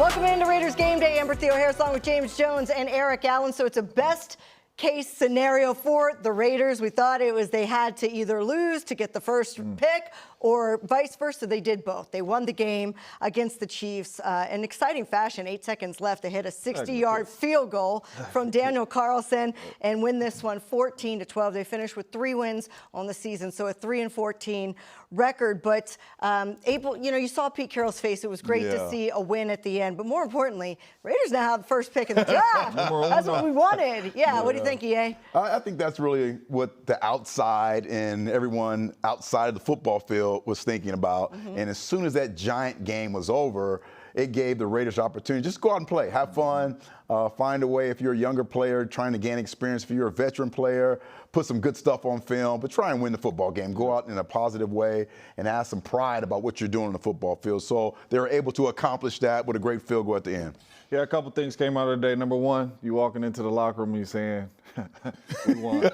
Welcome into Raiders Gameday. Amber Theoharis along with James Jones and Eric Allen. So it's a best case scenario for the Raiders. We thought it was they had to either lose to get the first pick or vice versa. They did both. They won the game against the Chiefs in exciting fashion. 8 seconds left to hit a 60-yard field goal from Daniel Carlson and win this one 14-12. They finished with 3 wins on the season, so a 3-14 record. But you saw Pete Carroll's face. It was great to see a win at the end. But more importantly, Raiders now have the first pick in the draft. That's what we wanted. Yeah. What do you think, EA? I think that's really what the outside and everyone outside of the football field was thinking about. And as soon as that Giant game was over, it gave the Raiders opportunity just go out and play, have fun, find a way if you're a younger player trying to gain experience. If you're a veteran player, put some good stuff on film, but try and win the football game. Go out in a positive way and have some pride about what you're doing on the football field. So they were able to accomplish that with a great field goal at the end. Yeah, a couple things came out of the day. Number one, you walking into the locker room and you saying, we won.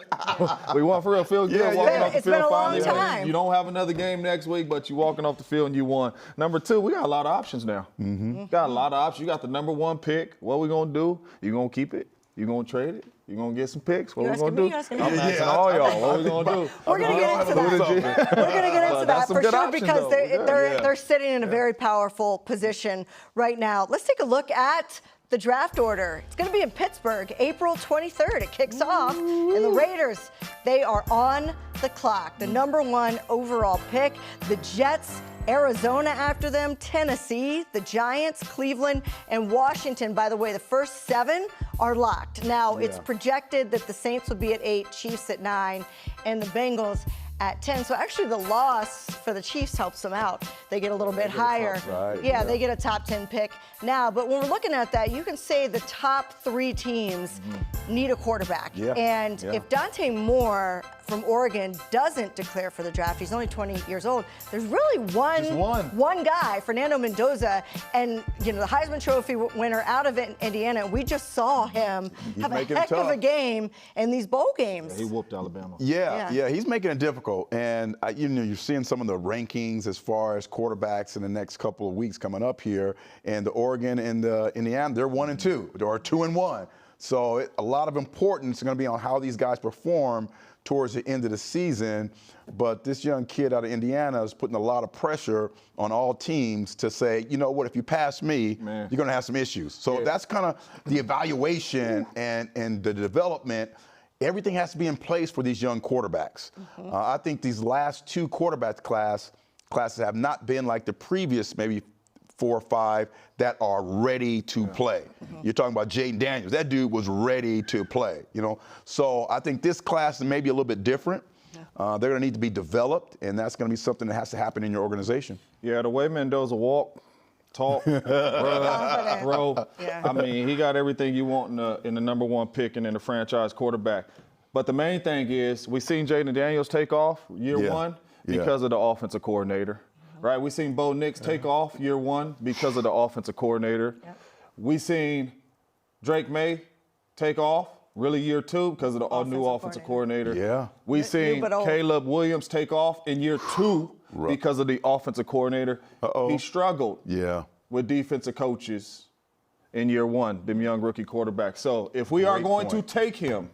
We won for real. Feel good walking off the field. It's been a long finally. time. You don't have another game next week, but you walking off the field and you won. Number two, we got a lot of options now. Got a lot of options. You got the number 1 pick. What we going to do? You going to keep it? You going to trade it? You going to get some picks? What we going to do? I'm asking all y'all. What we going to do? We're going to get into that. We're going to get into that for sure because they're sitting in a very powerful position right now. Let's take a look at the draft order. It's going to be in Pittsburgh, April 23rd. It kicks off, and the Raiders, they are on the clock. The number 1 overall pick, the Jets, Arizona after them, Tennessee, the Giants, Cleveland, and Washington. By the way, the first 7 are locked. Now, it's projected that the Saints will be at 8, Chiefs at 9, and the Bengals at 10. So actually the loss for the Chiefs helps them out. They get a little bit higher. They get a top 10 pick now. But when we're looking at that, you can say the top 3 teams need a quarterback. And if Dante Moore from Oregon doesn't declare for the draft, he's only 20 years old, there's really one guy, Fernando Mendoza, and the Heisman Trophy winner out of Indiana. We just saw him have a heck of a game in these bowl games. He whooped Alabama. He's making it difficult. And you're seeing some of the rankings as far as quarterbacks in the next couple of weeks coming up here. And the Oregon and the Indiana, they're 1 and 2, or 2 and 1. So a lot of importance is going to be on how these guys perform towards the end of the season. But this young kid out of Indiana is putting a lot of pressure on all teams to say, you know what, if you pass me, you're going to have some issues. So that's kind of the evaluation and the development. Everything has to be in place for these young quarterbacks. I think these last 2 quarterback classes have not been like the previous maybe 4 or 5 that are ready to play. You're talking about Jaden Daniels. That dude was ready to play, So I think this class is maybe a little bit different. They're going to need to be developed, and that's going to be something that has to happen in your organization. Yeah, the way Mendoza walk, talk, bro. I mean, he got everything you want in the number 1 pick and in the franchise quarterback. But the main thing is we seen Jaden Daniels take off year 1 because of the offensive coordinator. Right, we seen Bo Nix take off year 1 because of the offensive coordinator. We seen Drake May take off really year 2 because of the new offensive coordinator. We seen Caleb Williams take off in year 2 because of the offensive coordinator. He struggled with defensive coaches in year 1, them young rookie quarterbacks. So if we are going to take him,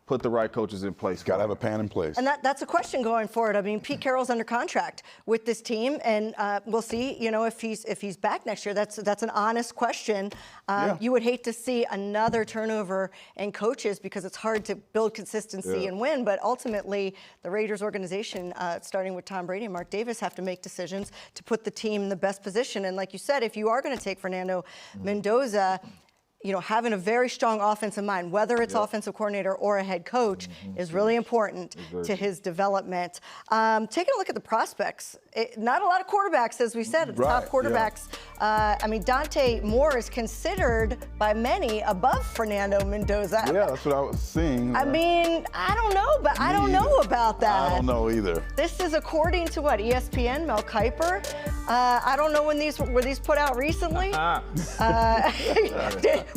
put the right coaches in place. Got to have a plan in place. And that's a question going forward. I mean, Pete Carroll's under contract with this team, and we'll see, if he's back next year. That's an honest question. You would hate to see another turnover in coaches because it's hard to build consistency and win. But ultimately, the Raiders organization, starting with Tom Brady and Mark Davis, have to make decisions to put the team in the best position. And like you said, if you are going to take Fernando Mendoza, having a very strong offensive mind, whether it's offensive coordinator or a head coach, is really important to his development. Taking a look at the prospects, not a lot of quarterbacks, as we said, the top quarterbacks. I mean, Dante Moore is considered by many above Fernando Mendoza. Yeah, that's what I was seeing. I mean, I don't know, but I don't know about that. I don't know either. This is according to what, ESPN, Mel Kiper. I don't know when were these put out recently.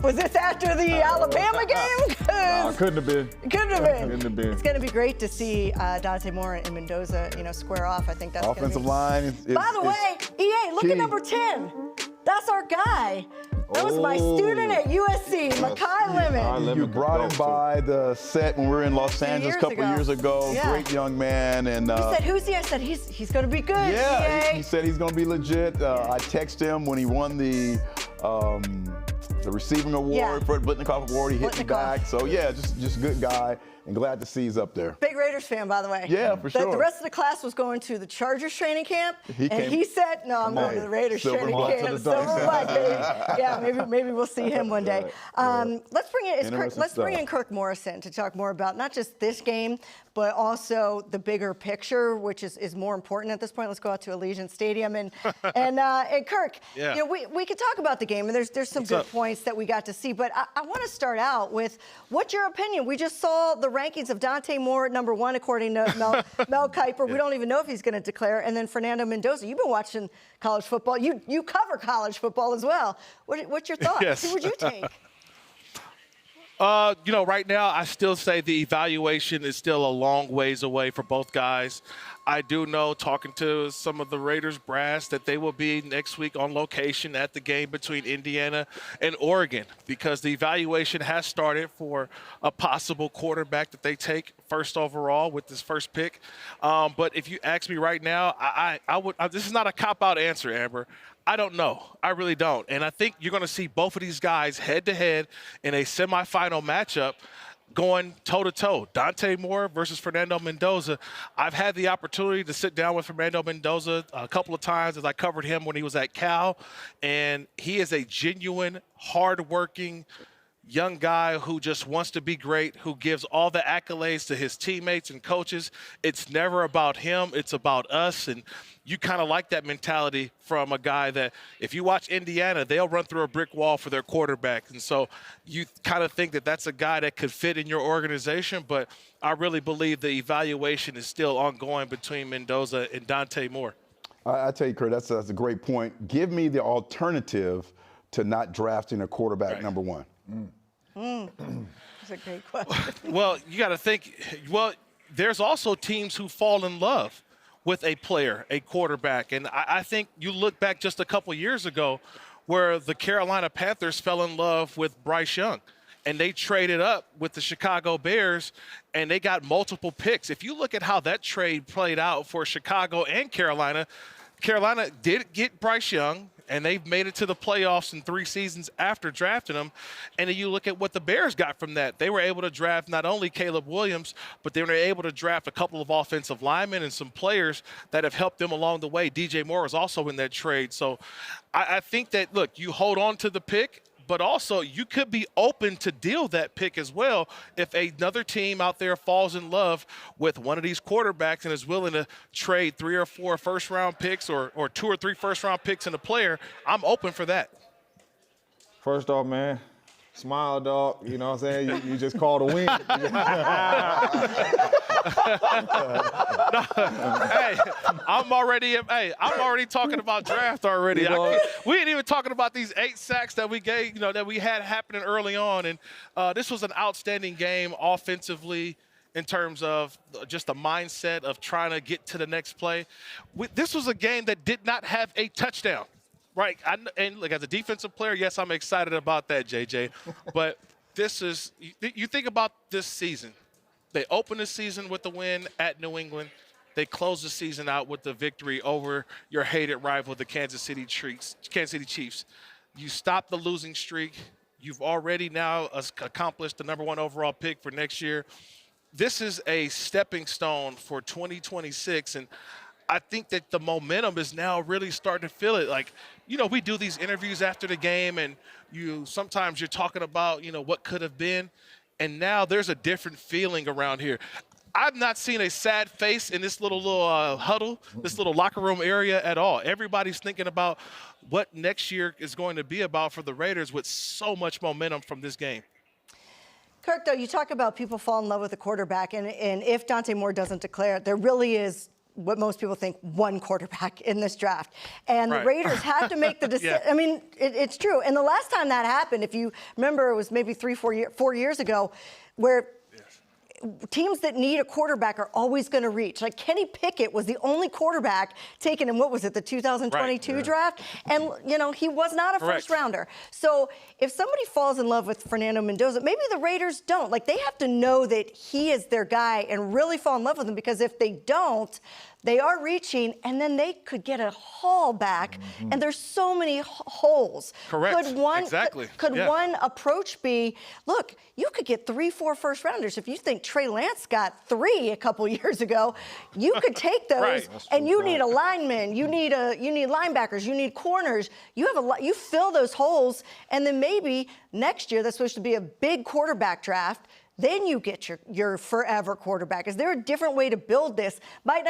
Was this after the Alabama game? No, couldn't have been. Couldn't have been. Couldn't have been. It's going to be great to see Dante Moore and Mendoza, square off. I think that's offensive line. By the way, EA, look at number 10. that's our guy. That was my student at USC, Makai Lemon. You brought him by the set when we were in Los Angeles a couple years ago. Yeah. Great young man. And he said, "Who's he?" I said, "He's going to be good." Yeah, he said he's going to be legit. I texted him when he won the receiving award for the Blitnikoff Award. He hit me back. So yeah, just a good guy. And glad to see he's up there. Big Raiders fan, by the way. Yeah, for sure. The rest of the class was going to the Chargers training camp, he said, "No, I'm going to the Raiders training camp." Silver black, baby. Yeah, maybe we'll see him one day. Let's bring in Kirk Morrison to talk more about not just this game, but also the bigger picture, which is more important at this point. Let's go out to Allegiant Stadium and Kirk. Yeah. You know, we could talk about the game, and there's some good points that we got to see, but I want to start out with what's your opinion? We just saw the rankings of Dante Moore at #1 according to Mel Kiper. We don't even know if he's going to declare. And then Fernando Mendoza. You've been watching college football. You cover college football as well. What's your thoughts? Yes. Who would you take? You know, right now I still say the evaluation is still a long ways away for both guys. I do know, talking to some of the Raiders brass, that they will be next week on location at the game between Indiana and Oregon, because the evaluation has started for a possible quarterback that they take first overall with this first pick. But if you ask me right now, I would. This is not a cop-out answer, Amber. I don't know. I really don't. And I think you're going to see both of these guys head-to-head in a semifinal matchup going toe-to-toe. Dante Moore versus Fernando Mendoza. I've had the opportunity to sit down with Fernando Mendoza a couple of times as I covered him when he was at Cal. And he is a genuine, hard-working young guy who just wants to be great, who gives all the accolades to his teammates and coaches. It's never about him. It's about us. And you kind of like that mentality from a guy that, if you watch Indiana, they'll run through a brick wall for their quarterback. And so you kind of think that that's a guy that could fit in your organization. But I really believe the evaluation is still ongoing between Mendoza and Dante Moore. I tell you, Kurt, that's a great point. Give me the alternative to not drafting a quarterback #1. That's a great question. Well, you got to think, there's also teams who fall in love with a player, a quarterback. And I think you look back just a couple years ago where the Carolina Panthers fell in love with Bryce Young. And they traded up with the Chicago Bears, and they got multiple picks. If you look at how that trade played out for Chicago and Carolina, Carolina did get Bryce Young, and they've made it to the playoffs in 3 seasons after drafting him. And then you look at what the Bears got from that. They were able to draft not only Caleb Williams, but they were able to draft a couple of offensive linemen and some players that have helped them along the way. DJ Moore was also in that trade. So I think that, look, you hold on to the pick, but also you could be open to deal that pick as well if another team out there falls in love with one of these quarterbacks and is willing to trade 3 or 4 first-round picks or 2 or 3 first-round picks in a player. I'm open for that. First off, man, smile, dog. You know what I'm saying? You just called a win. Hey, I'm already talking about draft already. We ain't even talking about these 8 sacks that we gave, that we had happening early on. And this was an outstanding game offensively in terms of just the mindset of trying to get to the next play. This was a game that did not have a touchdown. Right, and look, as a defensive player, yes, I'm excited about that, JJ. But you think about this season. They opened the season with the win at New England. They closed the season out with the victory over your hated rival, the Kansas City Chiefs. You stopped the losing streak. You've already now accomplished the #1 overall pick for next year. This is a stepping stone for 2026, and I think that the momentum is now really starting to feel it. Like, we do these interviews after the game, and sometimes you're talking about, what could have been. And now there's a different feeling around here. I've not seen a sad face in this little huddle, this little locker room area at all. Everybody's thinking about what next year is going to be about for the Raiders with so much momentum from this game. Kirk, though, you talk about people fall in love with a quarterback, and if Dante Moore doesn't declare, there really is what most people think, one quarterback in this draft. And the Raiders have to make the decision. I mean, it's true. And the last time that happened, if you remember, it was maybe 4 years ago, where teams that need a quarterback are always going to reach. Like Kenny Pickett was the only quarterback taken in, what was it, the 2022 draft? And, you know, he was not a first rounder. So if somebody falls in love with Fernando Mendoza, maybe the Raiders don't. Like, they have to know that he is their guy and really fall in love with him, because if they don't, they are reaching, and then they could get a haul back, and there's so many holes. Correct. Could one approach be, look, you could get 3-4 first rounders. If you think Trey Lance got 3 a couple years ago, you could take those, and you need a lineman, you need linebackers, you need corners. You fill those holes, and then maybe next year that's supposed to be a big quarterback draft. Then you get your forever quarterback. Is there a different way to build this? Might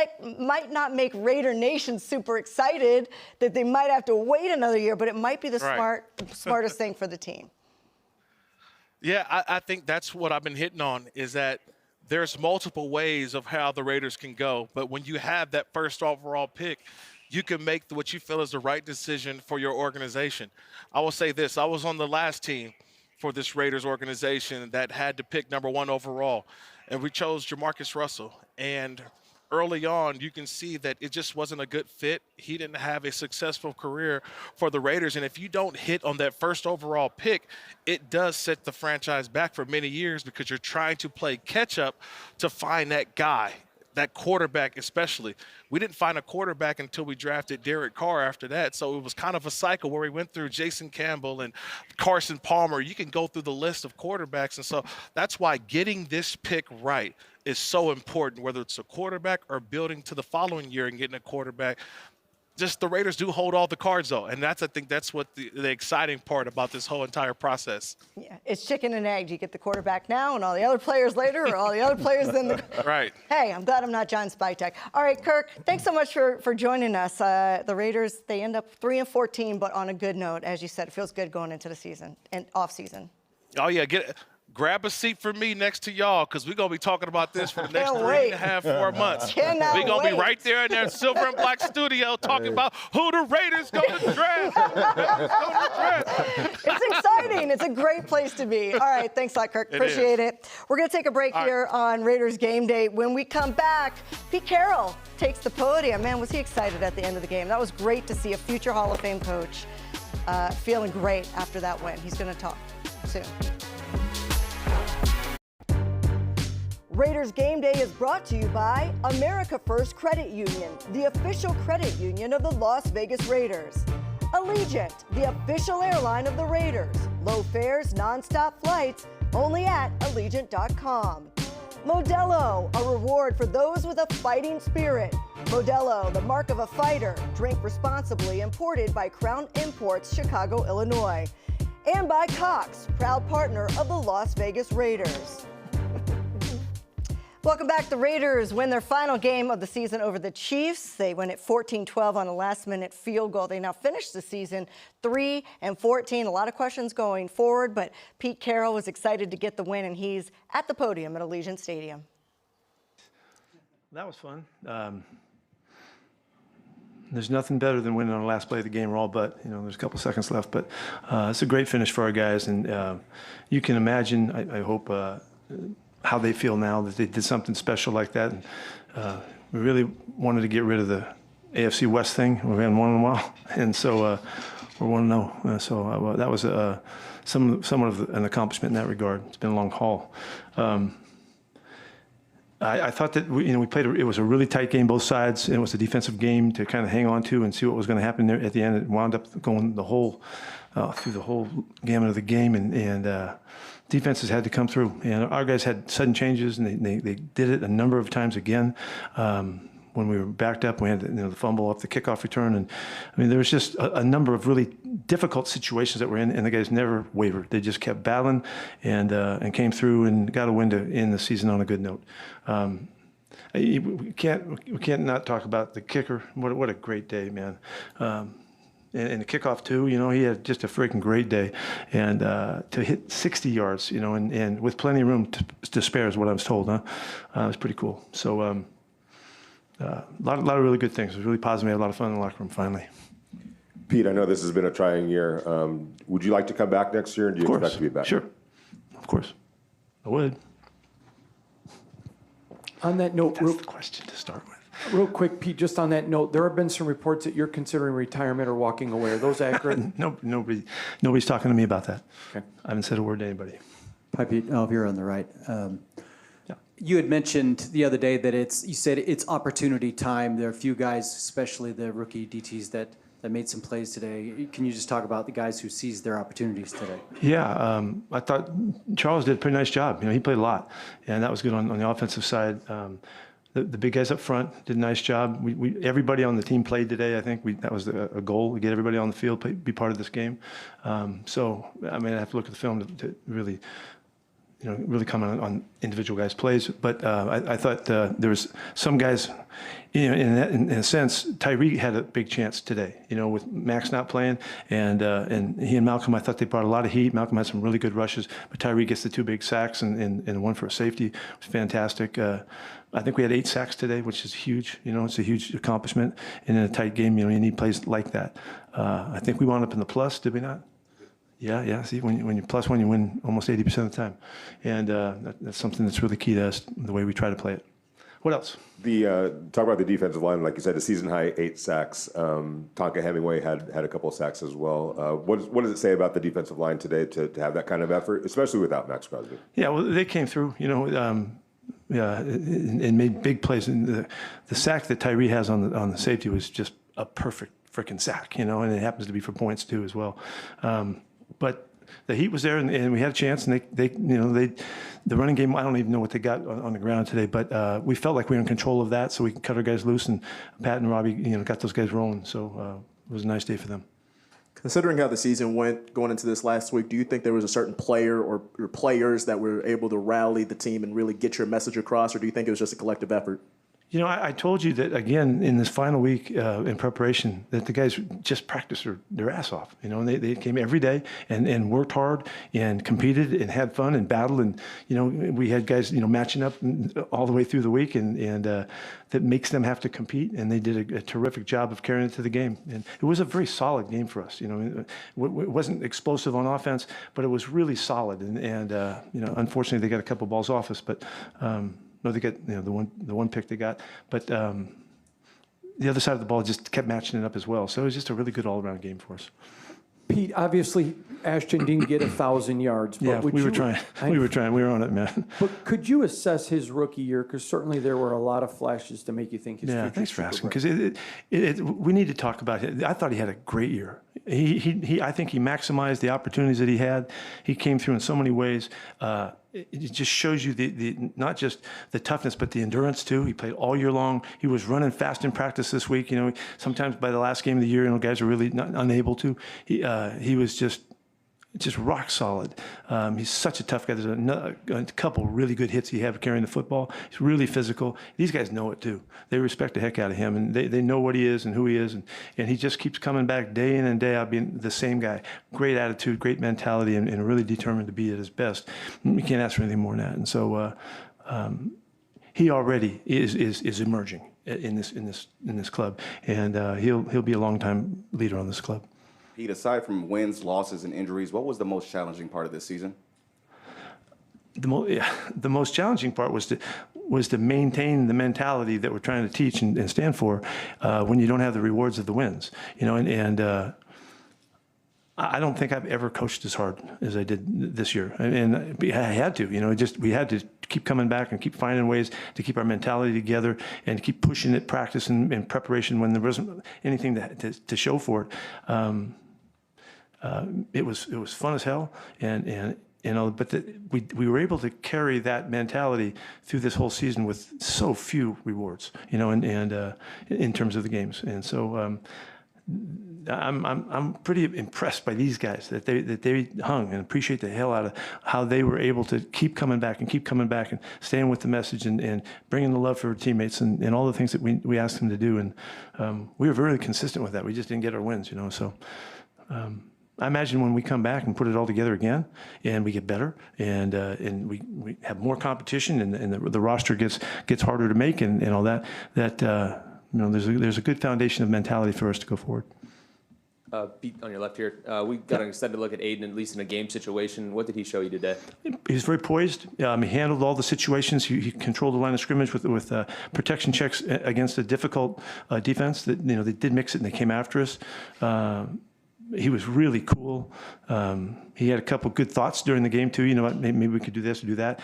not make Raider Nation super excited that they might have to wait another year, but it might be the smartest thing for the team. Yeah, I think that's what I've been hitting on, is that there's multiple ways of how the Raiders can go. But when you have that first overall pick, you can make what you feel is the right decision for your organization. I will say this. I was on the last team for this Raiders organization that had to pick number 1 overall, and we chose Jamarcus Russell. And early on, you can see that it just wasn't a good fit. He didn't have a successful career for the Raiders, and if you don't hit on that first overall pick, it does set the franchise back for many years, because you're trying to play catch up to find that guy, that quarterback especially. We didn't find a quarterback until we drafted Derek Carr after that. So it was kind of a cycle where we went through Jason Campbell and Carson Palmer. You can go through the list of quarterbacks. And so that's why getting this pick right is so important, whether it's a quarterback or building to the following year and getting a quarterback. Just the Raiders do hold all the cards, though, and I think that's what the exciting part about this whole entire process. Yeah, it's chicken and egg. Do you get the quarterback now and all the other players later, or all the other players then? Right. Hey, I'm glad I'm not John Spytek. All right, Kirk, thanks so much for joining us. The Raiders, they end up 3-14, but on a good note, as you said, it feels good going into the season and off season. Oh yeah, grab a seat for me next to y'all, because we're going to be talking about this for the next 3.5, 4 months. We're going to be right there in that silver and black studio talking about who the Raiders going to draft. It's exciting. It's a great place to be. All right, thanks a lot, Kirk. Appreciate it. We're going to take a break here on Raiders Game Day. When we come back, Pete Carroll takes the podium. Man, was he excited at the end of the game. That was great to see a future Hall of Fame coach feeling great after that win. He's going to talk soon. Raiders Game Day is brought to you by America First Credit Union, the official credit union of the Las Vegas Raiders. Allegiant, the official airline of the Raiders. Low fares, nonstop flights, only at Allegiant.com. Modelo, a reward for those with a fighting spirit. Modelo, the mark of a fighter. Drink responsibly, imported by Crown Imports, Chicago, Illinois. And by Cox, proud partner of the Las Vegas Raiders. Welcome back. The Raiders win their final game of the season over the Chiefs. They win at 14-12 on a last-minute field goal. They now finish the season 3-14. A lot of questions going forward, but Pete Carroll was excited to get the win, and he's at the podium at Allegiant Stadium. That was fun. There's nothing better than winning on the last play of the game. We're all but, there's a couple seconds left, but it's a great finish for our guys, and you can imagine, I hope, how they feel now that they did something special like that. And, we really wanted to get rid of the AFC West thing. We haven't won in a while, and so we're 1-0. So that was somewhat of an accomplishment in that regard. It's been a long haul. I thought that we played. It was a really tight game, both sides, and it was a defensive game to kind of hang on to and see what was going to happen there at the end. It wound up going through the whole gamut of the game, and defenses had to come through. And our guys had sudden changes, and they did it a number of times again. When we were backed up, we had the fumble off the kickoff return, and there was just a number of really difficult situations that we're in, and the guys never wavered. They just kept battling, and came through and got a win to end the season on a good note. We can't not talk about the kicker. What a great day, man. And the kickoff too, he had just a freaking great day, and to hit 60 yards, and with plenty of room to spare is what I was told, huh? It was pretty cool. So a lot of really good things. It was really positive. We had a lot of fun in the locker room finally. Pete, I know this has been a trying year. Would you like to come back next year, and do you expect to be back? Sure, of course, I would. On that note, That's the question to start with. real quick, Pete, just on that note, there have been some reports that you're considering retirement or walking away. Are those accurate? Nobody's talking to me about that. Okay. I haven't said a word to anybody. Hi, Pete. Oh, here on the right. You had mentioned the other day that you said it's opportunity time. There are a few guys, especially the rookie DTs, that made some plays today. Can you just talk about the guys who seized their opportunities today? Yeah, I thought Charles did a pretty nice job. He played a lot, and that was good on the offensive side. The big guys up front did a nice job. Everybody on the team played today. I think that was a goal, to get everybody on the field, be part of this game. So, I mean, I have to look at the film to really, really comment on individual guys' plays. But I thought there was some guys, in a sense, Tyreek had a big chance today. With Max not playing, and he and Malcolm, I thought they brought a lot of heat. Malcolm had some really good rushes, but Tyreek gets the 2 big sacks and one for a safety. It was fantastic. I think we had 8 sacks today, which is huge. It's a huge accomplishment. And in a tight game, you need plays like that. I think we wound up in the plus, did we not? Yeah. See, when you're +1, you win almost 80% of the time. And that's something that's really key to us, the way we try to play it. What else? Talk about the defensive line. Like you said, the season high 8 sacks. Tonka Hemingway had a couple of sacks as well. What does it say about the defensive line today to have that kind of effort, especially without Max Crosby? Yeah, well, they came through, and made big plays. And the sack that Tyree has on the safety was just a perfect freaking sack, and it happens to be for points too as well. But the heat was there, and we had a chance. And the running game, I don't even know what they got on the ground today, but we felt like we were in control of that, so we could cut our guys loose. And Pat and Robbie, got those guys rolling. So it was a nice day for them. Considering how the season went going into this last week, do you think there was a certain player or players that were able to rally the team and really get your message across, or do you think it was just a collective effort? I told you that, again, in this final week in preparation, that the guys just practiced their ass off, and they came every day and worked hard and competed and had fun and battled. And, we had guys, matching up all the way through the week, and that makes them have to compete. And they did a terrific job of carrying it to the game. And it was a very solid game for us. It wasn't explosive on offense, but it was really solid. And unfortunately, they got a couple balls off us, but no, they got the one pick they got, but the other side of the ball just kept matching it up as well. So it was just a really good all-around game for us. Pete, obviously, Ashton didn't get 1,000 yards. But yeah, we were trying. We were trying. We were on it, man. But could you assess his rookie year? Because certainly there were a lot of flashes to make you think his future. Yeah, thanks for asking. Because we need to talk about it. I thought he had a great year. I think he maximized the opportunities that he had. He came through in so many ways. It just shows you the not just the toughness, but the endurance too. He played all year long. He was running fast in practice this week. Sometimes by the last game of the year, guys are really unable to. He was just rock solid. He's such a tough guy. There's a couple really good hits he had carrying the football. He's really physical. These guys know it too. They respect the heck out of him, and they know what he is and who he is, and he just keeps coming back day in and day out being the same guy. Great attitude, great mentality, and really determined to be at his best. You can't ask for anything more than that. And so he already is emerging in this club, and he'll be a long-time leader on this club. Pete, aside from wins, losses, and injuries, what was the most challenging part of this season? The most challenging part was to maintain the mentality that we're trying to teach and stand for when you don't have the rewards of the wins. I don't think I've ever coached as hard as I did this year, and I had to. We had to keep coming back and keep finding ways to keep our mentality together and keep pushing it, practice and preparation when there wasn't anything to show for it. It was fun as hell, but we were able to carry that mentality through this whole season with so few rewards, and in terms of the games, and so I'm pretty impressed by these guys that they hung, and appreciate the hell out of how they were able to keep coming back and staying with the message and bringing the love for our teammates and all the things that we asked them to do, and we were very consistent with that. We just didn't get our wins, so. I imagine when we come back and put it all together again, and we get better, and we have more competition, and the roster gets harder to make, and all that. There's a good foundation of mentality for us to go forward. Pete on your left here. We got an extended look at Aiden, at least in a game situation. What did he show you today? He was very poised. He handled all the situations. He controlled the line of scrimmage with protection checks against a difficult defense. That they did mix it and they came after us. He was really cool. He had a couple good thoughts during the game too. Maybe we could do this or do that.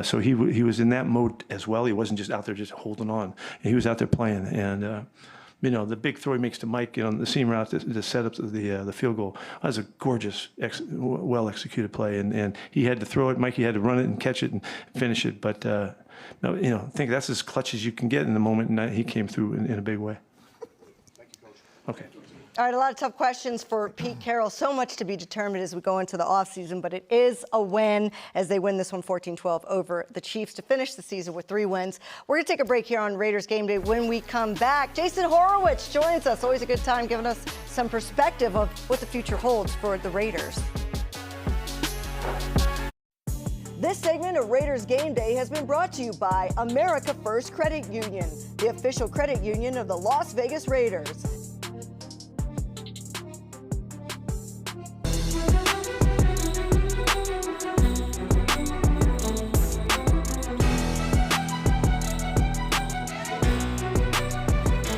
So he was in that mode as well. He wasn't just out there just holding on. He was out there playing. And the big throw he makes to Mike on the seam route, the setup of the field goal, that was a gorgeous, well executed play. And he had to throw it. Mikey had to run it and catch it and finish it. But I think that's as clutch as you can get in the moment. And he came through in a big way. Thank you, Coach. Okay. All right, a lot of tough questions for Pete Carroll. So much to be determined as we go into the offseason, but it is a win as they win this one 14-12 over the Chiefs to finish the season with 3 wins. We're going to take a break here on Raiders Game Day. When we come back, Jason Horowitz joins us. Always a good time giving us some perspective of what the future holds for the Raiders. This segment of Raiders Game Day has been brought to you by America First Credit Union, the official credit union of the Las Vegas Raiders.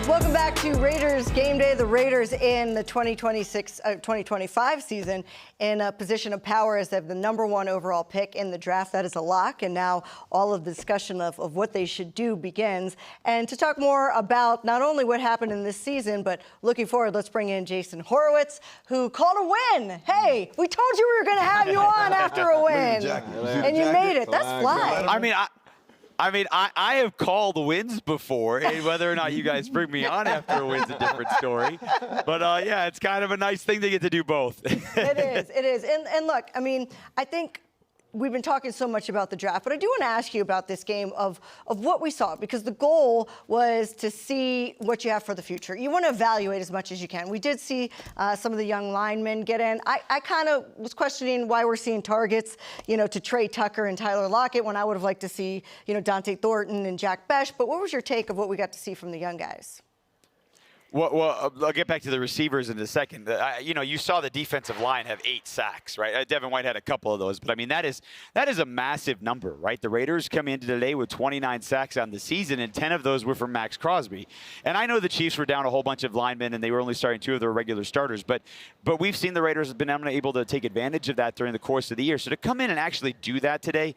Welcome back to Raiders Game Day. The Raiders in the 2025 season in a position of power as they have the #1 overall pick in the draft. That is a lock. And now all of the discussion of what they should do begins. And to talk more about not only what happened in this season, but looking forward, let's bring in Jason Horowitz, who called a win. Hey, we told you we were going to have you on after a win. And you made it. That's fly. I mean, I have called wins before, and whether or not you guys bring me on after a win's a different story. But, yeah, it's kind of a nice thing to get to do both. It is. And look, I mean, I think we've been talking so much about the draft, but I do want to ask you about this game of what we saw, because the goal was to see what you have for the future. You want to evaluate as much as you can. We did see some of the young linemen get in. I kind of was questioning why we're seeing targets, to Trey Tucker and Tyler Lockett when I would have liked to see, Dante Thornton and Jack Besh. But what was your take of what we got to see from the young guys? Well, I'll get back to the receivers in a second. You saw the defensive line have 8 sacks, right? Devin White had a couple of those, but I mean that is a massive number, right? The Raiders come into today with 29 sacks on the season, and 10 of those were from Max Crosby. And I know the Chiefs were down a whole bunch of linemen, and they were only starting 2 of their regular starters, but we've seen the Raiders have been able to take advantage of that during the course of the year. So to come in and actually do that today,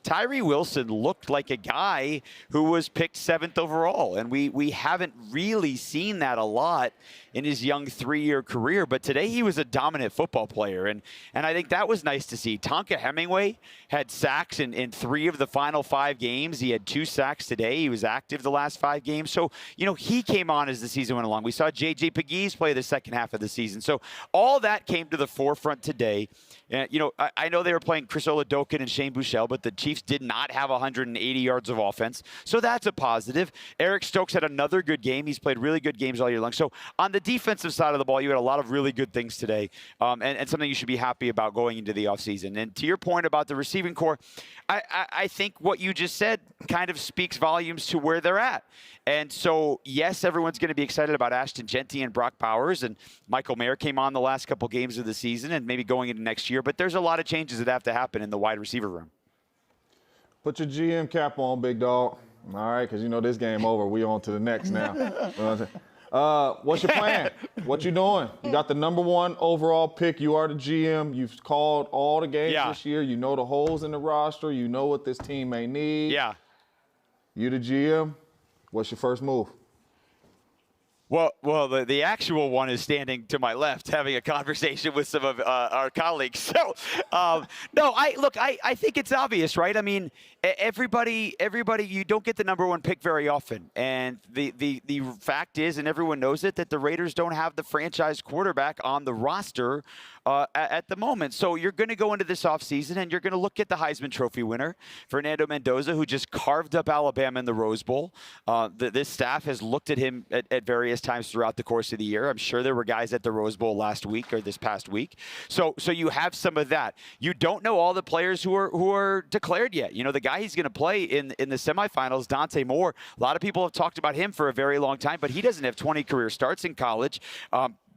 Tyree Wilson looked like a guy who was picked 7th overall, and we haven't really seen that a lot in his young 3-year career, but today he was a dominant football player, and I think that was nice to see. Tonka Hemingway had sacks in 3 of the final 5 games. He had 2 sacks today. He was active the last 5 games. So, he came on as the season went along. We saw J.J. Pegues play the second half of the season. So all that came to the forefront today. And, I know they were playing Chris Oladokin and Shane Buechele, but the Chiefs did not have 180 yards of offense. So that's a positive. Eric Stokes had another good game. He's played really good games all year long. So on the defensive side of the ball, you had a lot of really good things today, and something you should be happy about going into the offseason. And to your point about the receiving core, I think what you just said kind of speaks volumes to where they're at. And so, yes, everyone's going to be excited about Ashton Genty and Brock Bowers, and Michael Mayer came on the last couple games of the season and maybe going into next year. But there's a lot of changes that have to happen in the wide receiver room. Put your GM cap on, big dog. All right, because this game over. We on to the next now. What's your plan? What you doing? You got the #1 overall pick. You are the GM. You've called all the games this year. You know the holes in the roster. You know what this team may need. Yeah. You the GM. What's your first move? Well, the actual one is standing to my left, having a conversation with some of our colleagues. So, no, I think it's obvious, right? I mean, everybody, you don't get the #1 pick very often, and the fact is, and everyone knows it, that the Raiders don't have the franchise quarterback on the roster at the moment. So you're going to go into this offseason, and you're going to look at the Heisman Trophy winner, Fernando Mendoza, who just carved up Alabama in the Rose Bowl. This staff has looked at him at various times throughout the course of the year. I'm sure there were guys at the Rose Bowl last week or this past week. So you have some of that. You don't know all the players who are declared yet. The guy he's going to play in the semifinals, Dante Moore, a lot of people have talked about him for a very long time, but he doesn't have 20 career starts in college.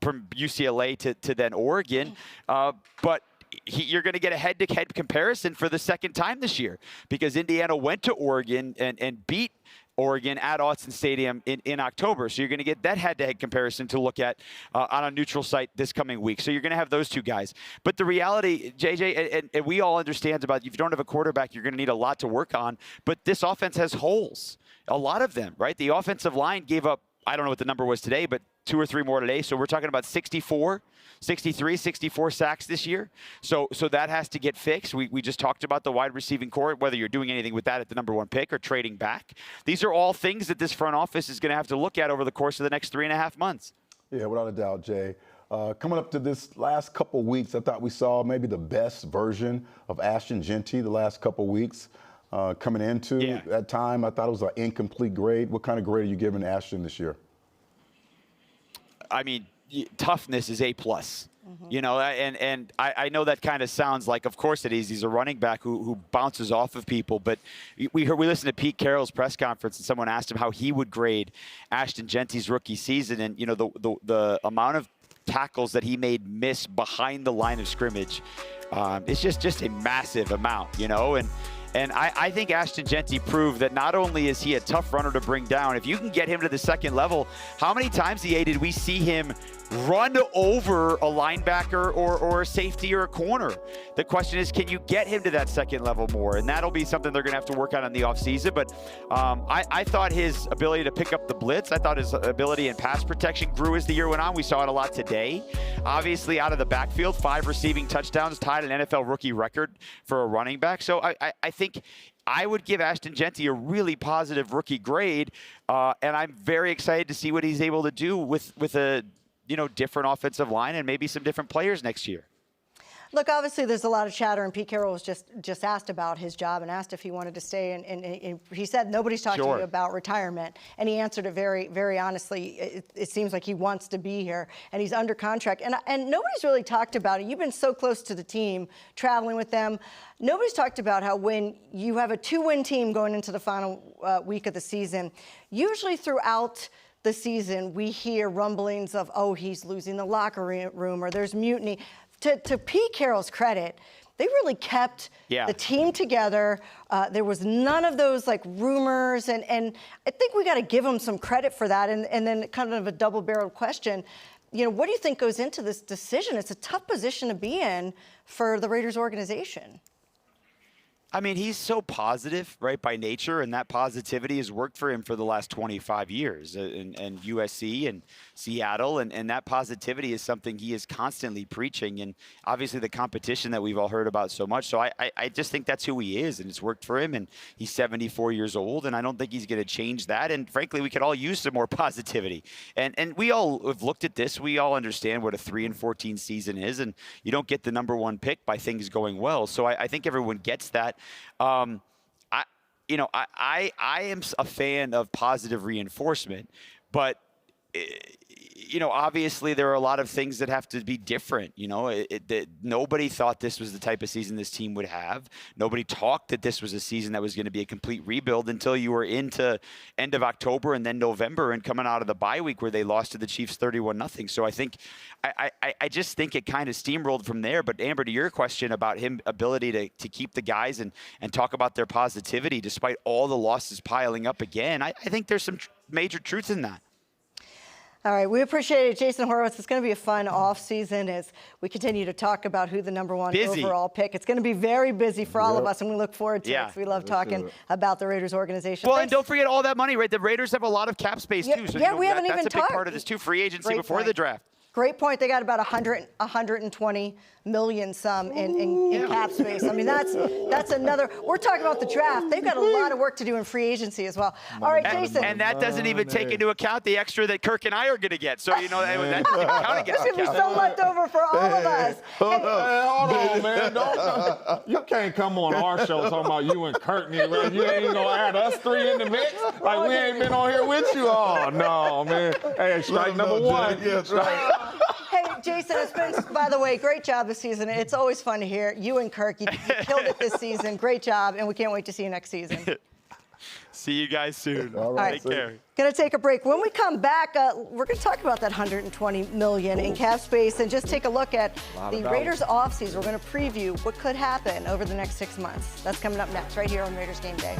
from UCLA to then Oregon. But you're going to get a head-to-head comparison for the second time this year because Indiana went to Oregon and beat Oregon at Autzen Stadium in October. So you're going to get that head-to-head comparison to look at on a neutral site this coming week. So you're going to have those two guys. But the reality, JJ, and we all understand about if you don't have a quarterback, you're going to need a lot to work on. But this offense has holes, a lot of them, right? The offensive line gave up, I don't know what the number was today, but 2 or 3 more today. So we're talking about 63, 64 sacks this year. So that has to get fixed. We just talked about the wide receiving core, whether you're doing anything with that at the number 1 pick or trading back. These are all things that this front office is going to have to look at over the course of the next 3.5 months. Yeah, without a doubt, Jay. Coming up to this last couple weeks, I thought we saw maybe the best version of Ashton Jeanty the last couple weeks. Coming into that time, I thought it was an incomplete grade. What kind of grade are you giving Ashton this year? I mean, toughness is A+. You know, and I know that kind of sounds like, of course it is. He's a running back who bounces off of people. But we listened to Pete Carroll's press conference, and someone asked him how he would grade Ashton Jeanty's rookie season. And, you know, the amount of tackles that he made miss behind the line of scrimmage, it's just a massive amount, you know. And I think Ashton Jeanty proved that not only is he a tough runner to bring down, if you can get him to the second level, how many times, did we see him run over a linebacker or a safety or a corner? The question is, can you get him to that second level more? And that'll be something they're going to have to work on in the offseason. But I thought his ability to pick up the blitz, I thought his ability in pass protection grew as the year went on. We saw it a lot today. Obviously, out of the backfield, 5 receiving touchdowns, tied an NFL rookie record for a running back. So I think I would give Ashton Jeanty a really positive rookie grade, and I'm very excited to see what he's able to do with a different offensive line and maybe some different players next year. Look, obviously there's a lot of chatter, and Pete Carroll was just asked about his job and asked if he wanted to stay, and he said nobody's talking to you about retirement, and he answered it very, very honestly. It seems like he wants to be here, and he's under contract, and nobody's really talked about it. You've been so close to the team, traveling with them. Nobody's talked about how when you have a 2-win team going into the final week of the season, usually throughout the season we hear rumblings of, oh, he's losing the locker room or there's mutiny. To Pete Carroll's credit, they really kept the team together. There was none of those rumors, and I think we got to give him some credit for that. And then kind of a double-barreled question, what do you think goes into this decision? It's a tough position to be in for the Raiders organization. I mean, he's so positive, right, by nature, and that positivity has worked for him for the last 25 years, and USC and Seattle, and that positivity is something he is constantly preaching, and obviously the competition that we've all heard about so much. So I just think that's who he is, and it's worked for him, and he's 74 years old, and I don't think he's going to change that, and frankly, we could all use some more positivity. And we all have looked at this. We all understand what a 3-14 season is, and you don't get the number 1 pick by things going well. So I think everyone gets that. I am a fan of positive reinforcement, but obviously there are a lot of things that have to be different. Nobody thought this was the type of season this team would have. Nobody talked that this was a season that was going to be a complete rebuild until you were into end of October and then November and coming out of the bye week where they lost to the Chiefs 31-0. So I think I just think it kind of steamrolled from there. But Amber, to your question about him ability to keep the guys and talk about their positivity despite all the losses piling up again, I think there's some major truth in that. All right, we appreciate it, Jason Horowitz. It's going to be a fun off-season as we continue to talk about who the number 1 overall pick. It's going to be very busy for all of us, and we look forward to it. We love talking about the Raiders organization. Well, and don't forget all that money, right? The Raiders have a lot of cap space, too. So we haven't even talked. That's a big part of this, too, free agency before the draft. Great point. They got about 120 million some in cap space. I mean, that's another. We're talking about the draft. They've got a lot of work to do in free agency as well. All right, Jason. And that doesn't even take into account the extra that Kirk and I are going to get. So, that doesn't even count against There's going to be so left over for all of us. Hold on, man. You can't come on our show talking about you and Kirk. You ain't going to add us 3 in the mix? Like, we ain't been on here with you. Oh, no, man. Hey, strike number 1. Yeah, that's right. Hey, Jason, it's been, by the way, great job this season. It's always fun to hear you and Kirk. You killed it this season. Great job, and we can't wait to see you next season. See you guys soon. All right. Take care. Going to take a break. When we come back, we're going to talk about that $120 million in cap space and just take a look at the Raiders offseason. We're going to preview what could happen over the next 6 months. That's coming up next right here on Raiders Game Day.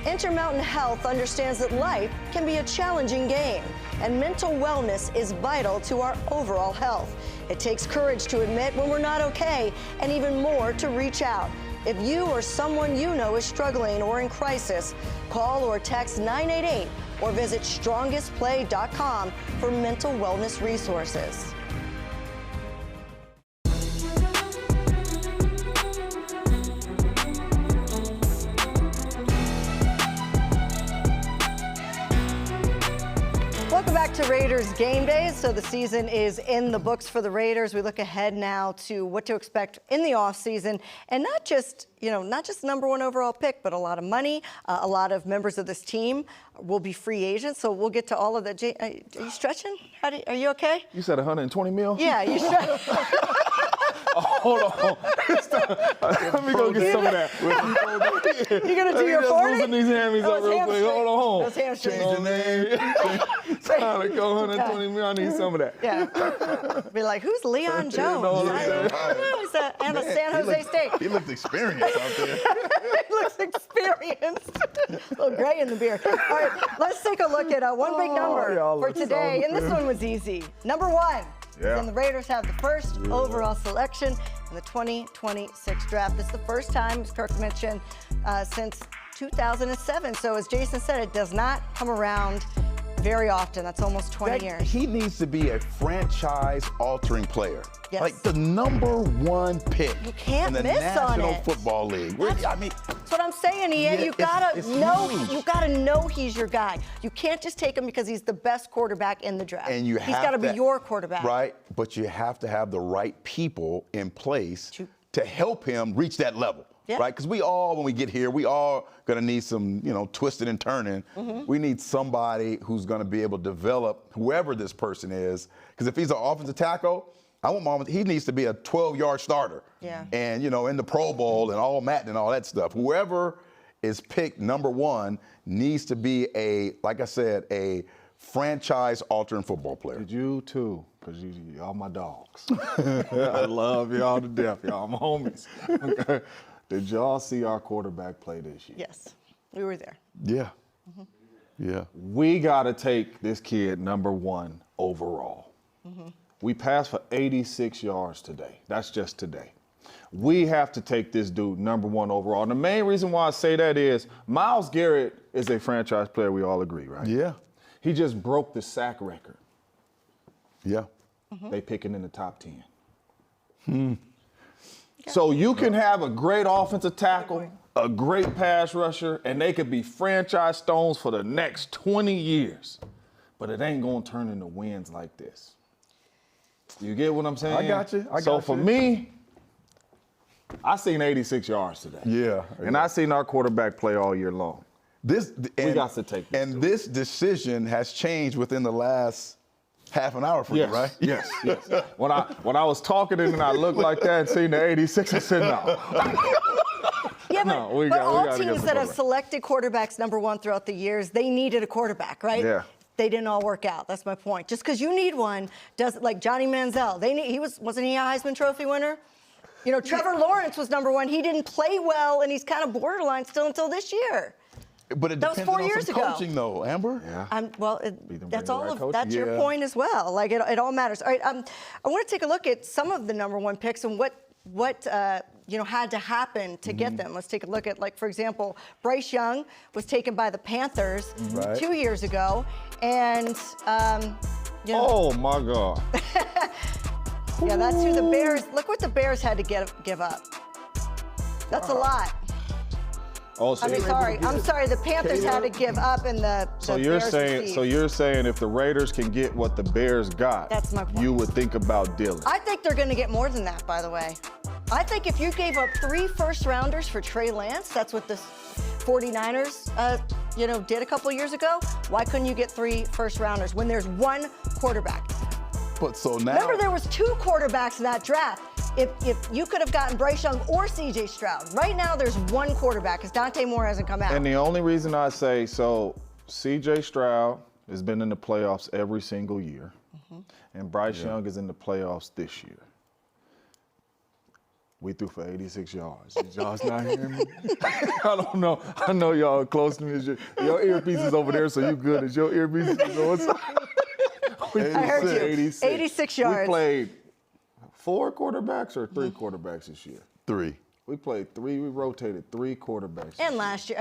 Intermountain Health understands that life can be a challenging game, and mental wellness is vital to our overall health. It takes courage to admit when we're not okay, and even more to reach out. If you or someone you know is struggling or in crisis, call or text 988 or visit strongestplay.com for mental wellness resources. Welcome back to Raiders Game Day. So the season is in the books for the Raiders. We look ahead now to what to expect in the offseason, and not just number 1 overall pick, but a lot of money. A lot of members of this team will be free agents. So we'll get to all of that. Are you stretching? Are you okay? You said 120 mil? Yeah, you stretching. Hold on. Let me go get some of that. You gonna do your 40? Loosen these hammies up real quick. Hold on. Those hamstrings. Change the name. Time to go 120 mil. I need some of that. Yeah. Be like, who's Leon Jones? He's at San Jose State. He looked experienced out there. He looks experienced. A little gray in the beard. All right, let's take a look at one big number for today. And this one was easy. Number 1. Yeah. And the Raiders have the first overall selection in the 2026 draft. This is the first time, as Kirk mentioned, since 2007. So as Jason said, it does not come around very often. That's almost 20 years. He needs to be a franchise-altering player. Yes. Like the number 1 pick You can't in the miss on National it. Football League. That's what I'm saying, Ian. Yeah, You gotta it's know. huge. You gotta know he's your guy. You can't just take him because he's the best quarterback in the draft. And he's got to be your quarterback. Right, but you have to have the right people in place to help him reach that level. Yeah. Right, because when we get here, we all gonna need some, twisting and turning. We need somebody who's gonna be able to develop whoever this person is. Because if he's an offensive tackle, he needs to be a 12-yard starter. Yeah. And, in the Pro Bowl and all Madden and all that stuff. Whoever is picked number 1 needs to be like I said, a franchise-altering football player. Did you too? Because y'all my dogs. I love y'all to death. Y'all my homies. Okay. Did y'all see our quarterback play this year? Yes, we were there. Yeah. Yeah. We got to take this kid number 1 overall. We passed for 86 yards today. That's just today. We have to take this dude number 1 overall. And the main reason why I say that is Myles Garrett is a franchise player. We all agree, right? Yeah. He just broke the sack record. Yeah. They picking in the top 10. So you can have a great offensive tackle, a great pass rusher, and they could be franchise stones for the next 20 years. But it ain't going to turn into wins like this. You get what I'm saying? I got you. So for me, I seen 86 yards today. Yeah. And I seen our quarterback play all year long. We got to take this. And this decision has changed within the last half an hour for you, right? Yes. When I was talking and I looked like that and seen the 86, I said no. Yeah, but all teams that have quarterback. selected quarterbacks number 1 throughout the years, they needed a quarterback, right? Yeah. They didn't all work out. That's my point. Just because you need one doesn't, like Johnny Manziel. Wasn't he a Heisman Trophy winner? Trevor Lawrence was number 1. He didn't play well, and he's kind of borderline still until this year. But it depends on some coaching, though, Amber. Yeah. That's all of that's your point as well. Like it all matters. All right, I want to take a look at some of the number 1 picks and what had to happen to get them. Let's take a look at, like, for example, Bryce Young was taken by the Panthers 2 years ago, and oh my God. Yeah, that's who the Bears. Look what the Bears had to give up. That's a lot. Oh, so I'm sorry. The Panthers had to give up, and the you're Bears saying received. so you're saying if the Raiders can get what the Bears got, That's my point. you would think about Dillon. I think they're going to get more than that, by the way. I think if you gave up 3 first-rounders for Trey Lance, that's what the 49ers, did a couple of years ago. Why couldn't you get 3 first-rounders when there's 1 quarterback? But so now, Remember, there was 2 quarterbacks in that draft. if you could have gotten Bryce Young or C.J. Stroud. Right now, there's one quarterback because Dante Moore hasn't come out. And the only reason I say so, C.J. Stroud has been in the playoffs every single year, and Bryce Young is in the playoffs this year. We threw for 86 yards. Y'all's not hearing me? I don't know. I know y'all close to me. Your earpiece is over there, so you good. Is your earpiece on side? I heard you. 86 yards. We played 4 quarterbacks or 3 quarterbacks this year? 3. We played 3. We rotated 3 quarterbacks. And last year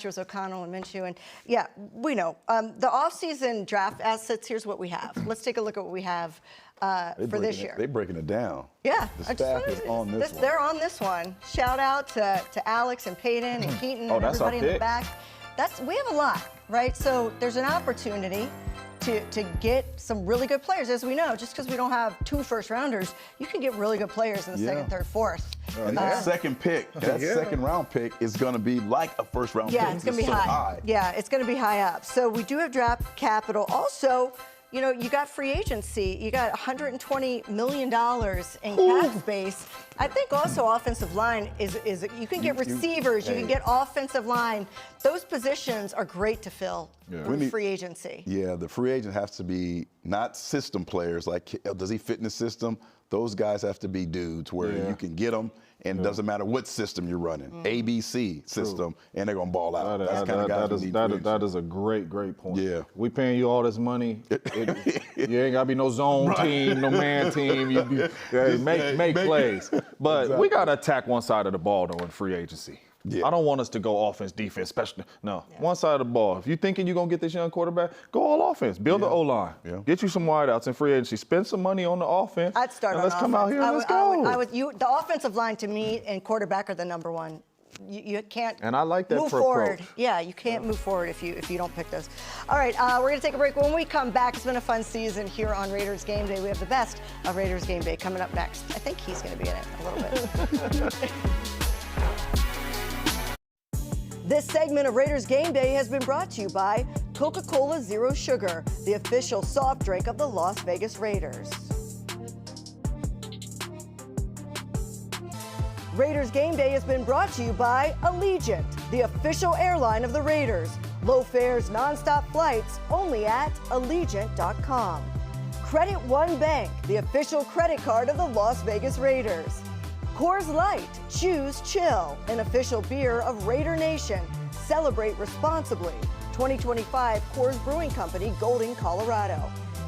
was O'Connell and Minshew. And yeah, we know. The offseason draft assets, here's what we have. Let's take a look at what we have for this year. They're breaking it down. Yeah. The staff is on this one. They're on this one. Shout out to Alex and Peyton and Keaton and everybody in the back. We have a lot, right? So there's an opportunity to get some really good players. As we know, just because we don't have 2 first-rounders, you can get really good players in the second, third, fourth. And that second pick, that second-round pick is going to be like a first-round pick. Yeah, it's going to be high. Yeah, it's going to be high up. So we do have draft capital. Also, you know, you got free agency. You got $120 million in cap space. I think also offensive line is you can get receivers, you can get offensive line. Those positions are great to fill through free agency. Yeah, the free agent has to be not system players, like does he fit in the system? Those guys have to be dudes where you can get them, and it doesn't matter what system you're running, ABC system, and they're gonna ball out. That's kind of guys that is a great point. Yeah, we paying you all this money. You ain't gotta be no zone team, no man team. You make plays, but we gotta attack one side of the ball though in free agency. Yeah. I don't want us to go offense, defense, special. No, one side of the ball. If you're thinking you're going to get this young quarterback, go all offense. Build the O-line. Get you some wideouts in free agency. Spend some money on the offense. I'd start on let's come out here and let's go. The offensive line, to me, and quarterback are the number one. You can't and I like that move forward. Yeah, you can't move forward if you don't pick those. All right, we're going to take a break. When we come back, it's been a fun season here on Raiders Game Day. We have the best of Raiders Game Day coming up next. I think he's going to be in it a little bit. This segment of Raiders Game Day has been brought to you by Coca-Cola Zero Sugar, the official soft drink of the Las Vegas Raiders. Raiders Game Day has been brought to you by Allegiant, the official airline of the Raiders. Low fares, nonstop flights, only at Allegiant.com. Credit One Bank, the official credit card of the Las Vegas Raiders. Coors Light, choose chill, an official beer of Raider Nation. Celebrate responsibly. 2025 Coors Brewing Company, Golden, Colorado.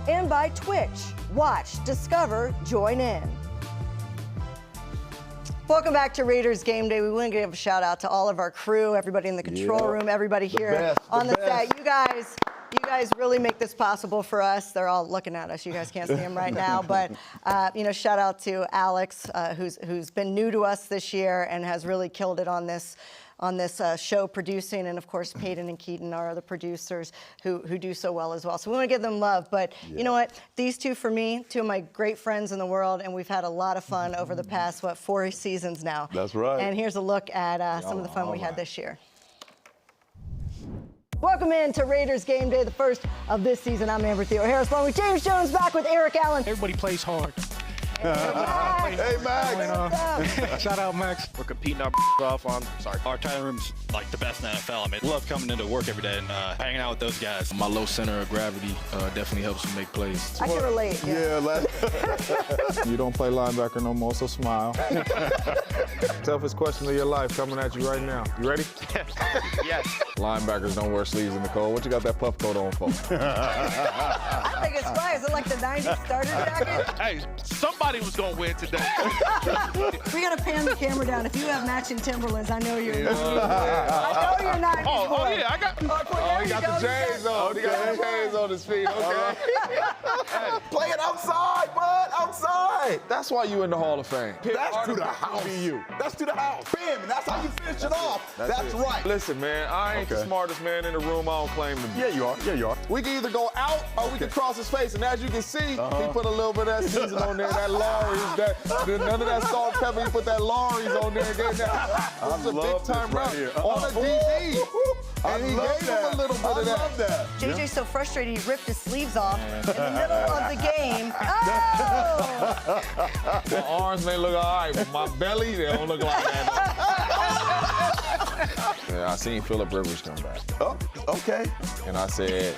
And by Twitch, watch, discover, join in. Welcome back to Raiders Game Day. We want to give a shout out to all of our crew, everybody in the control room, everybody here on the set. You guys really make this possible for us. They're all looking at us. You guys can't see them right now, but shout out to Alex, who's been new to us this year and has really killed it on this show producing, and of course Peyton and Keaton are the producers who do so well as well. So we want to give them love. But you know what? These two, for me, 2 of my great friends in the world, and we've had a lot of fun over the past 4 seasons now. That's right. And here's a look at some of the fun we had this year. Welcome in to Raiders Game Day, the first of this season. I'm Amber Theoharis, along with James Jones, back with Eric Allen. Everybody plays hard. Hey, Max. Shout out, Max. We're competing our off on, our tight room's like the best in the NFL. I mean, love coming into work every day and hanging out with those guys. My low center of gravity definitely helps me make plays. I can relate. You don't play linebacker no more, so smile. Toughest question of your life coming at you right now. You ready? Yes. Linebackers don't wear sleeves in the cold. What you got that puff coat on for? I think it's fine. Is it like the 90s starter jacket? Hey, somebody was going to win today. We got to pan the camera down. If you have matching Timberlands, I know you're I know you're not. Oh, yeah, I got. He got the chains on. He got the chains on his feet. Okay. Hey, play it outside, bud. Outside. That's why you in the Hall of Fame. That's to the house. That's to the house. Bam, and that's how you finish it off. That's right. Listen, man, I ain't the smartest man in the room. I don't claim to be. Yeah, you are. Yeah, you are. We can either go out or we can cross his face. And as you can see, he put a little bit of that season on there. That Lawry's, none of that salt pepper. He put that Lawry's on there and gave that. This is a big time run on a DB. And he gave him a little bit of that. I love that. JJ's so frustrated, he ripped his sleeves off in the middle of the game. Oh! My arms may look all right, but my belly, they don't look like that. Yeah, I seen Phillip Rivers come back. Oh, okay. And I said,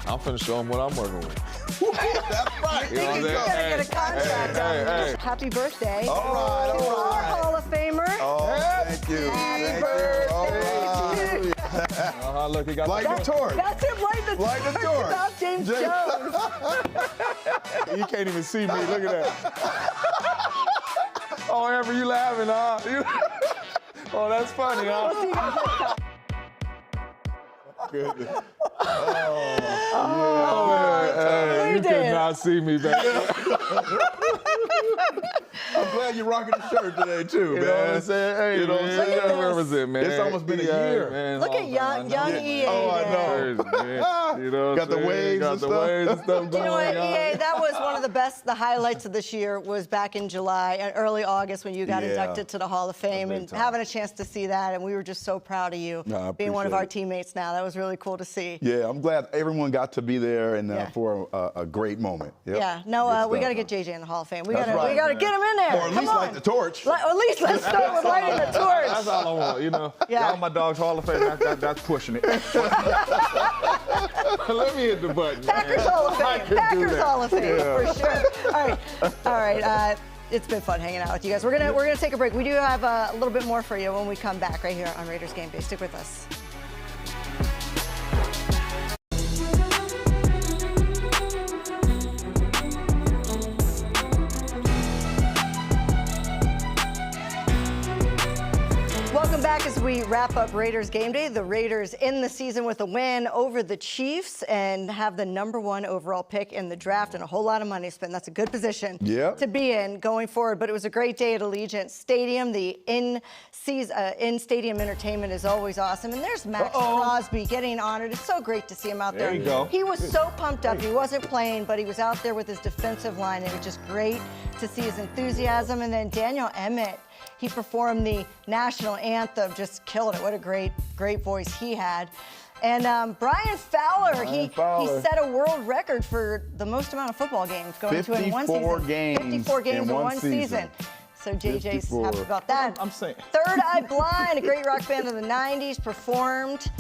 I'm finna show him what I'm working with. That's right. You know, you're gonna get a contract. Hey. Happy birthday. All right. Our Hall of Famer. Oh, thank you. Happy birthday. All right. Look, he got Light the torch. That's him, light the torch. About James Jones. You can't even see me. Look at that. Oh, Amber, you laughing, huh? Oh, that's funny, huh? We'll see you guys next time. Goodness. Hey, you could not see me back there. I'm glad you're rocking the shirt today, too, man. You know what I'm saying? Hey, you know what I'm saying? Look at represent, man. It's almost been a year. Man. Look at young EA. Oh, I there. know. You know what Got the waves Got and the stuff. waves and stuff going You know what, on. EA, that was one of the highlights of this year was back in July and early August when you got inducted to the Hall of Fame and having a chance to see that. And we were just so proud of you being one of our teammates now. That was really cool to see. Yeah, I'm glad everyone got to be there and for a great moment. Yep. Yeah, no, we got to get JJ in the Hall of Fame. We got to get him in there. Or at least light the torch. At least let's start with lighting the torch. That's all I want, you know. Yeah. Y'all my dog's Hall of Fame, that's pushing it. Let me hit the button. Packers Hall of Fame. Packers Hall of Fame, for sure. All right. It's been fun hanging out with you guys. We're gonna take a break. We do have a little bit more for you when we come back right here on Raiders Game Day. Stick with us. Welcome back as we wrap up Raiders Game Day. The Raiders in the season with a win over the Chiefs and have the ‑1 overall pick in the draft and a whole lot of money to spend. That's a good position to be in going forward. But it was a great day at Allegiant Stadium. The in-stadium entertainment is always awesome. And there's Max Crosby getting honored. It's so great to see him out there. There you go. He was so pumped up. He wasn't playing, but he was out there with his defensive line. It was just great to see his enthusiasm. And then Daniel Emmett. He performed the national anthem, just killed it. What a great voice he had. And Brian Fowler, he set a world record for the most amount of football games going to in one season. 54 games in one season. So JJ's happy about that. I'm saying. Third Eye Blind, a great rock band of the 90s, performed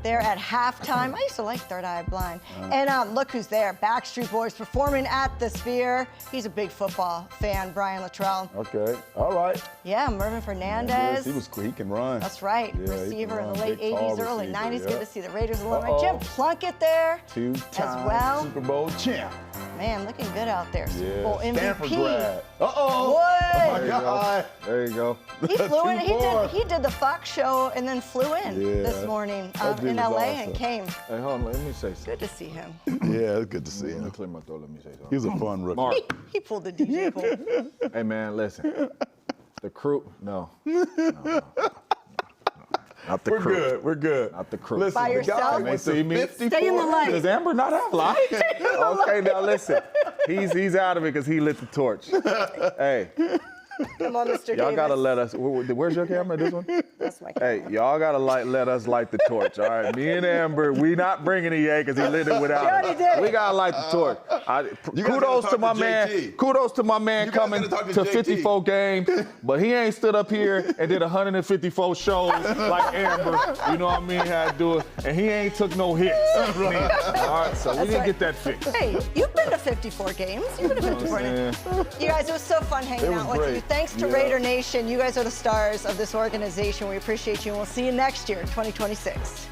there at halftime. I used to like Third Eye Blind. And look who's there. Backstreet Boys performing at the Sphere. He's a big football fan, Brian Luttrell. Okay. All right. Yeah, Mervin Fernandez. He can run. That's right. Yeah, receiver in the late big, 80s, early 90s. Yeah. Good to see the Raiders alumni. Jim Plunkett there Two-time as well. Super Bowl champ. Man, looking good out there. Super Bowl MVP. Stanford grad. What? Oh my God. There you go. He flew in. He did the Fox show and then flew in this morning in LA and came. Hey, hold on, let me say something. Good to see him. Yeah, it's good to see Let me him. clear my throat, let me say something. He was a fun rookie. Mark. He pulled the DJ pull. Hey, man, listen. The crew, no. Not the crew. We're good. Not the crew. Listen, By the guy yourself? with See the me? 54 Stay in the light. Does Amber not have light? Okay, now listen. He's out of it because he lit the torch. Hey, Come on, Mr. y'all Davis. gotta let us. Where's your camera? This one? That's my camera. Hey, y'all gotta let us light the torch. All right, me and Amber, we not bringing EA because he lit it without He already us. did it. We gotta light the torch. You guys Kudos gotta to my talk to man. JT. Kudos to my man You guys coming gotta talk to to JT. 54 games, but he ain't stood up here and did 154 shows like Amber. You know what I mean? Had to do it, and he ain't took no hits. All right, so we didn't get that fixed. Hey, you've been to 54 games. You've been to 54 games. You guys, it was so fun hanging out with you. Thanks to Raider Nation. You guys are the stars of this organization. We appreciate you, and we'll see you next year, 2026.